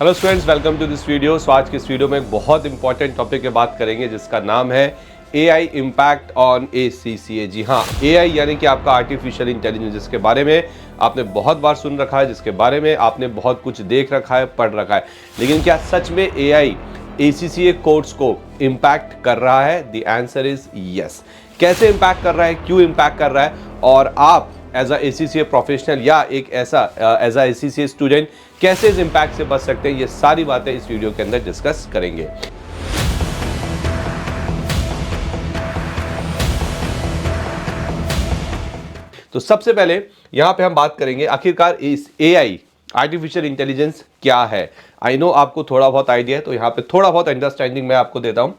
Hello students, welcome to this video. So आज के इस वीडियो में एक बहुत इंपॉर्टेंट टॉपिक की बात करेंगे जिसका नाम है AI इम्पैक्ट ऑन ACCA। जी हाँ, AI यानी कि आपका आर्टिफिशियल इंटेलिजेंस, जिसके बारे में आपने बहुत बार सुन रखा है, जिसके बारे में आपने बहुत कुछ देख रखा है, पढ़ रखा है, लेकिन क्या सच में AI ACCA कोर्स को इम्पैक्ट कर रहा है? The answer is yes. कैसे इम्पैक्ट कर रहा है, क्यों इम्पैक्ट कर रहा है, और आप एज अ ACCA प्रोफेशनल या एक ऐसा एज अ ACCA स्टूडेंट कैसे इस इम्पैक्ट से बच सकते हैं, ये सारी बातें इस वीडियो के अंदर डिस्कस करेंगे। तो सबसे पहले यहां पे हम बात करेंगे आखिरकार इस AI आर्टिफिशियल इंटेलिजेंस क्या है। आई नो आपको थोड़ा बहुत आइडिया है, तो यहां पे थोड़ा बहुत अंडरस्टैंडिंग मैं आपको देता हूं।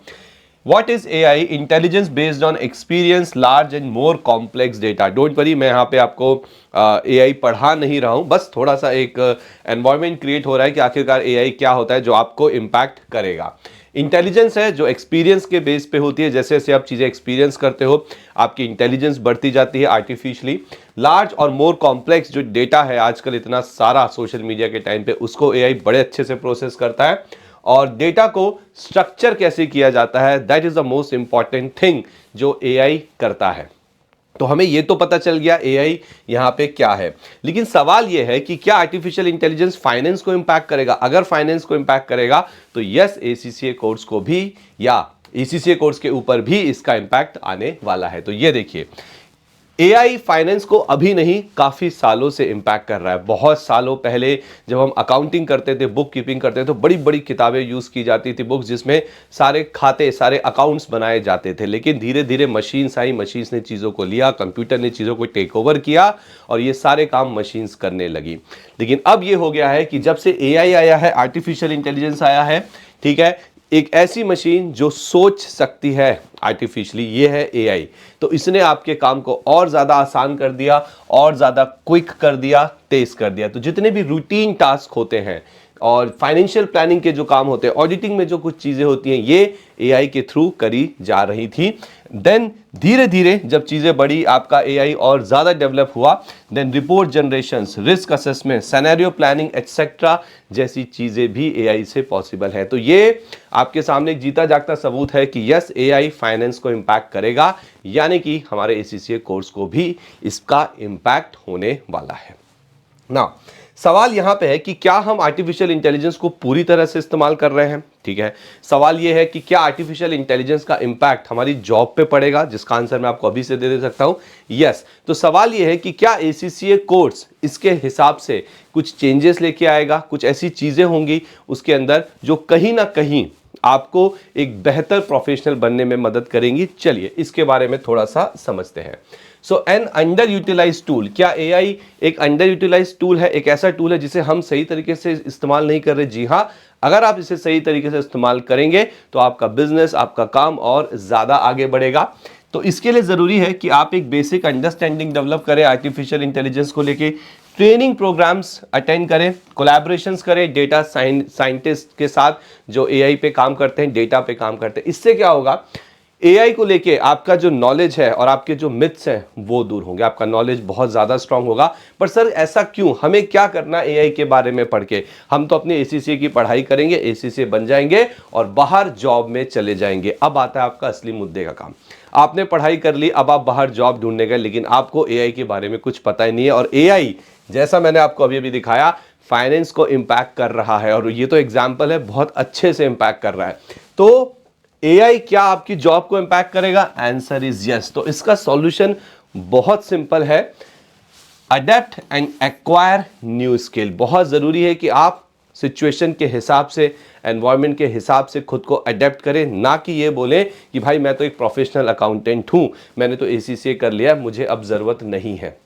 What is AI? Intelligence based on experience, large and more complex data. Don't worry, मैं यहाँ पे आपको AI पढ़ा नहीं रहा हूँ, बस थोड़ा सा एक एनवायरनमेंट क्रिएट हो रहा है कि आखिरकार AI क्या होता है जो आपको इम्पैक्ट करेगा। इंटेलिजेंस है जो एक्सपीरियंस के बेस पे होती है, जैसे जैसे आप चीज़ें एक्सपीरियंस करते हो आपकी इंटेलिजेंस बढ़ती जाती है आर्टिफिशियली। लार्ज और मोर कॉम्प्लेक्स जो डेटा है आजकल इतना सारा सोशल मीडिया के टाइम पे, उसको AI बड़े अच्छे से प्रोसेस करता है। और डेटा को स्ट्रक्चर कैसे किया जाता है, that is the most important thing जो AI करता है। तो हमें यह तो पता चल गया AI यहां पे क्या है, लेकिन सवाल यह है कि क्या आर्टिफिशियल इंटेलिजेंस फाइनेंस को इंपैक्ट करेगा? अगर फाइनेंस को इंपैक्ट करेगा तो यस, ACCA कोर्स को भी या ACCA कोर्स के ऊपर भी इसका इंपैक्ट आने वाला है। तो ये देखिए, AI फाइनेंस को अभी नहीं, काफी सालों से इंपैक्ट कर रहा है। बहुत सालों पहले जब हम अकाउंटिंग करते थे, बुक कीपिंग करते थे, तो बड़ी बड़ी किताबें यूज की जाती थी, बुक्स जिसमें सारे खाते, सारे अकाउंट्स बनाए जाते थे। लेकिन धीरे धीरे मशीन्स आई, मशीन्स ने चीजों को लिया, कंप्यूटर ने चीजों को टेक ओवर किया और ये सारे काम मशीन्स करने लगी। लेकिन अब ये हो गया है कि जब से AI आया है, आर्टिफिशियल इंटेलिजेंस आया है, ठीक है, एक ऐसी मशीन जो सोच सकती है आर्टिफिशियली, ये है AI। तो इसने आपके काम को और ज़्यादा आसान कर दिया, और ज़्यादा क्विक कर दिया, तेज कर दिया। तो जितने भी रूटीन टास्क होते हैं और फाइनेंशियल प्लानिंग के जो काम होते हैं, ऑडिटिंग में जो कुछ चीज़ें होती हैं, ये AI के थ्रू करी जा रही थी। देन धीरे धीरे जब चीज़ें बढ़ी, आपका AI और ज़्यादा डेवलप हुआ, then report generations, risk assessment, scenario planning etcetera जैसी चीज़ें भी AI से पॉसिबल है। तो ये आपके सामने एक जीता जागता सबूत है कि यस, AI फाइनेंस को इम्पैक्ट करेगा, यानी कि हमारे ACCA कोर्स को भी इसका इम्पैक्ट होने वाला है ना। सवाल यहां पे है कि क्या हम आर्टिफिशियल इंटेलिजेंस को पूरी तरह से इस्तेमाल कर रहे हैं? ठीक है, सवाल यह है कि क्या आर्टिफिशियल इंटेलिजेंस का इंपैक्ट हमारी जॉब पे पड़ेगा, जिसका आंसर मैं आपको अभी से दे सकता हूं, यस। तो सवाल यह है कि क्या ACCA कोर्स इसके हिसाब से कुछ चेंजेस लेके आएगा, कुछ ऐसी चीजें होंगी उसके अंदर जो कहीं ना कहीं आपको एक बेहतर प्रोफेशनल बनने में मदद करेंगी। चलिए इसके बारे में थोड़ा सा समझते हैं। सो एन अंडर यूटिलाइज टूल, क्या AI एक अंडर यूटिलाइज टूल है, एक ऐसा टूल है जिसे हम सही तरीके से इस्तेमाल नहीं कर रहे? जी हाँ, अगर आप इसे सही तरीके से इस्तेमाल करेंगे तो आपका बिजनेस, आपका काम और ज्यादा आगे बढ़ेगा। तो इसके लिए जरूरी है कि आप एक बेसिक अंडरस्टैंडिंग डेवलप करें आर्टिफिशियल इंटेलिजेंस को लेके, ट्रेनिंग प्रोग्राम्स अटेंड करें, कोलैबोरेशंस करें डेटा साइंटिस्ट के साथ जो AI पे काम करते हैं, डेटा पे काम करते हैं। इससे क्या होगा, AI को लेके आपका जो नॉलेज है और आपके जो मिथ्स हैं वो दूर होंगे, आपका नॉलेज बहुत ज़्यादा स्ट्रांग होगा। पर सर ऐसा क्यों, हमें क्या करना AI के बारे में पढ़ के? हम तो अपनी ACCA की पढ़ाई करेंगे, ACCA बन जाएंगे और बाहर जॉब में चले जाएंगे। अब आता है आपका असली मुद्दे का काम। आपने पढ़ाई कर ली, अब आप बाहर जॉब ढूंढने गए, लेकिन आपको AI के बारे में कुछ पता ही नहीं है। और AI, जैसा मैंने आपको अभी अभी दिखाया, फाइनेंस को इम्पैक्ट कर रहा है, और ये तो एग्जाम्पल है, बहुत अच्छे से इम्पैक्ट कर रहा है। तो AI क्या आपकी जॉब को इंपैक्ट करेगा? Answer is yes. तो इसका सॉल्यूशन बहुत सिंपल है, adapt and acquire new skill. बहुत जरूरी है कि आप सिचुएशन के हिसाब से, एनवायरनमेंट के हिसाब से खुद को अडेप्ट करें, ना कि ये बोले कि भाई मैं तो एक प्रोफेशनल अकाउंटेंट हूं, मैंने तो ACCA कर लिया, मुझे अब जरूरत नहीं है,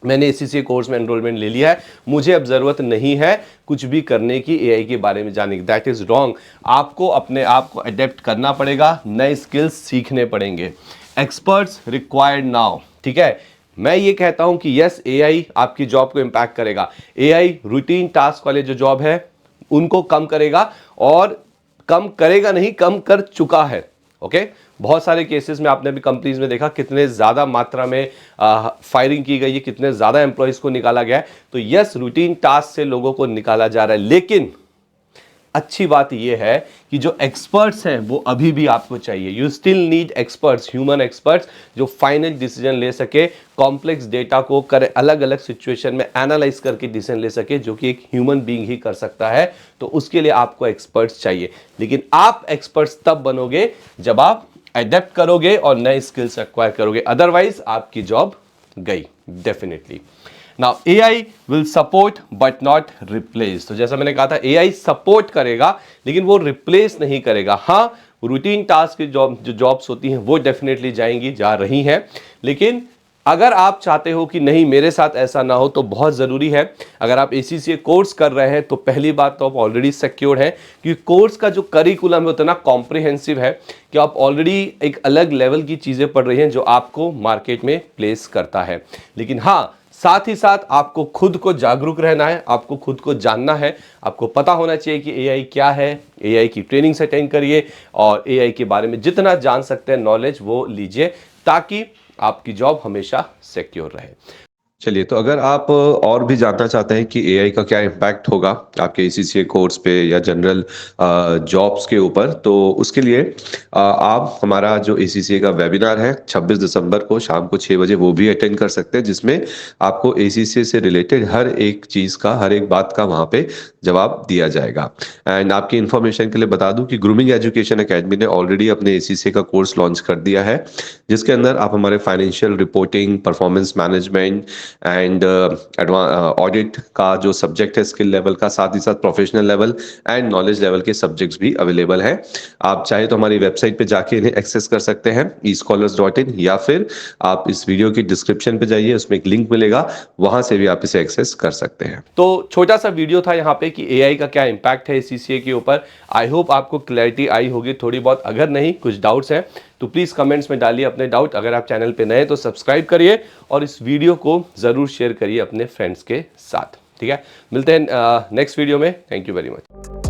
मैंने ACCA कोर्स में एनरोलमेंट ले लिया है, मुझे अब जरूरत नहीं है कुछ भी करने की, AI के बारे में जानने की। That is wrong. आपको अपने आप को अडेप्ट करना पड़ेगा, नए स्किल्स सीखने पड़ेंगे। एक्सपर्ट्स रिक्वायर्ड नाउ, ठीक है। मैं ये कहता हूं कि यस, AI आपकी जॉब को इंपैक्ट करेगा। AI रूटीन टास्क वाले जो जॉब है उनको कम करेगा, और कम करेगा नहीं, कम कर चुका है। ओके, बहुत सारे केसेस में आपने भी कंपनीज में देखा कितने ज्यादा मात्रा में फायरिंग की गई है, कितने ज्यादा एम्प्लॉयज को निकाला गया है। तो यस, रूटीन टास्क से लोगों को निकाला जा रहा है, लेकिन अच्छी बात यह है कि जो एक्सपर्ट्स हैं वो अभी भी आपको चाहिए। You still need experts, human experts, जो फाइनल डिसीजन ले सके, कॉम्प्लेक्स डेटा को करे अलग अलग सिचुएशन में एनालाइज करके डिसीजन ले सके, जो कि एक ह्यूमन बीइंग ही कर सकता है। तो उसके लिए आपको एक्सपर्ट्स चाहिए। लेकिन आप एक्सपर्ट्स तब बनोगे जब आप अडेप्ट करोगे और नए स्किल्स एक्वायर करोगे, अदरवाइज आपकी जॉब गई definitely. Now AI will support but not replace. तो जैसा मैंने कहा था, AI सपोर्ट करेगा लेकिन वो रिप्लेस नहीं करेगा। हाँ, रूटीन टास्क की जो जॉब्स होती हैं वो डेफिनेटली जाएंगी, जा रही हैं। लेकिन अगर आप चाहते हो कि नहीं मेरे साथ ऐसा ना हो, तो बहुत ज़रूरी है, अगर आप ACCA कोर्स कर रहे हैं तो पहली बात तो आप ऑलरेडी सिक्योर है, क्योंकि कोर्स का जो करिकुलम है उतना कॉम्प्रिहेंसिव है कि आप ऑलरेडी एक अलग लेवल की चीज़ें पढ़ रही हैं जो आपको मार्केट में प्लेस करता है। लेकिन हाँ, साथ ही साथ आपको खुद को जागरूक रहना है, आपको खुद को जानना है, आपको पता होना चाहिए कि AI क्या है। AI की ट्रेनिंग से अटेंड करिए और AI के बारे में जितना जान सकते हैं नॉलेज वो लीजिए, ताकि आपकी जॉब हमेशा सिक्योर रहे। चलिए, तो अगर आप और भी जानना चाहते हैं कि AI का क्या इम्पैक्ट होगा आपके ACCA कोर्स पे या जनरल जॉब्स के ऊपर, तो उसके लिए आप हमारा जो ACCA का वेबिनार है 26 दिसंबर को शाम को 6 बजे वो भी अटेंड कर सकते हैं, जिसमें आपको ACCA से रिलेटेड हर एक चीज़ का, हर एक बात का वहाँ पे जवाब दिया जाएगा। एंड आपकी इन्फॉर्मेशन के लिए बता दूं कि ग्रूमिंग एजुकेशन एकेडमी ने ऑलरेडी अपने ACCA का कोर्स लॉन्च कर दिया है, जिसके अंदर आप हमारे financial reporting, performance management and audit का जो सब्जेक्ट है स्किल लेवल का, साथ ही साथ professional level and knowledge level के सब्जेक्ट्स भी अवेलेबल हैं। आप चाहे तो हमारी वेबसाइट पे जाके इन्हें एक्सेस कर सकते हैं escholars.in, या फिर आप इस वीडियो की डिस्क्रिप्शन पे जाइए, उसमें एक लिंक मिलेगा, वहां से भी आप इसे एक्सेस कर सकते हैं। तो छोटा सा वीडियो था यहाँ पे कि AI का क्या इम्पैक्ट है ACCA के ऊपर। आई होप आपको क्लैरिटी आई होगी थोड़ी बहुत। अगर नहीं, कुछ डाउट्स हैं तो प्लीज़ कमेंट्स में डालिए अपने डाउट। अगर आप चैनल पे नए तो सब्सक्राइब करिए और इस वीडियो को ज़रूर शेयर करिए अपने फ्रेंड्स के साथ। ठीक है, मिलते हैं नेक्स्ट वीडियो में। Thank you very much.